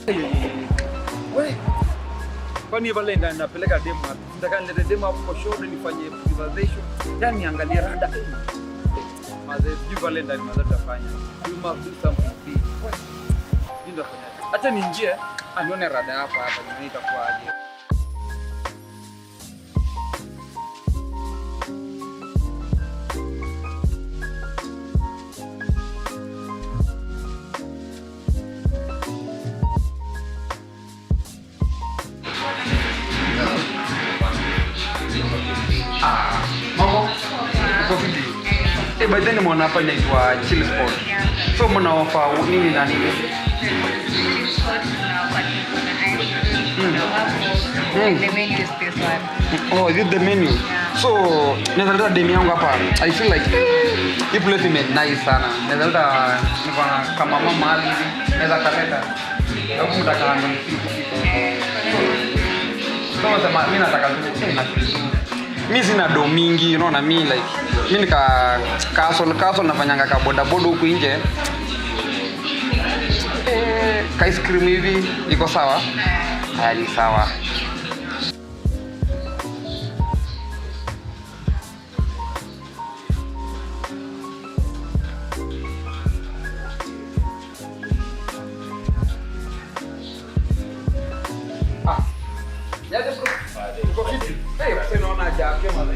Wewe. Kwani Valentine napeleka demo wapi? Nataka nilete demo hapo kwa show nifanye conversation. Yaani niangalie rada. Mother, you Valentine mother tafanya. You must do something big. Ndio fanya. Acha ninjie anione rada hapa nimeita kwa aje. Mambo? Uko vipi? By then mwana hapa inaitwa Chill Sport. So mna offer nini na nini? The menu is this one. Oh, is it the menu? Yeah. So, nazaleta demi yangu hapa. I feel like hii place ime nice sana. Nazaleta niko kama mama hali hivi. Naweza kaleta. Hapo mtaka ndo so sema mimi nataka mimi sina do mingi, unaona mimi like mimi nika castle nafanyanga ka boda huku nje. Ka ice cream hivi iko sawa? Hali sawa. Yaje bro. Uko vipi? Sasa unaona haja yake mwana.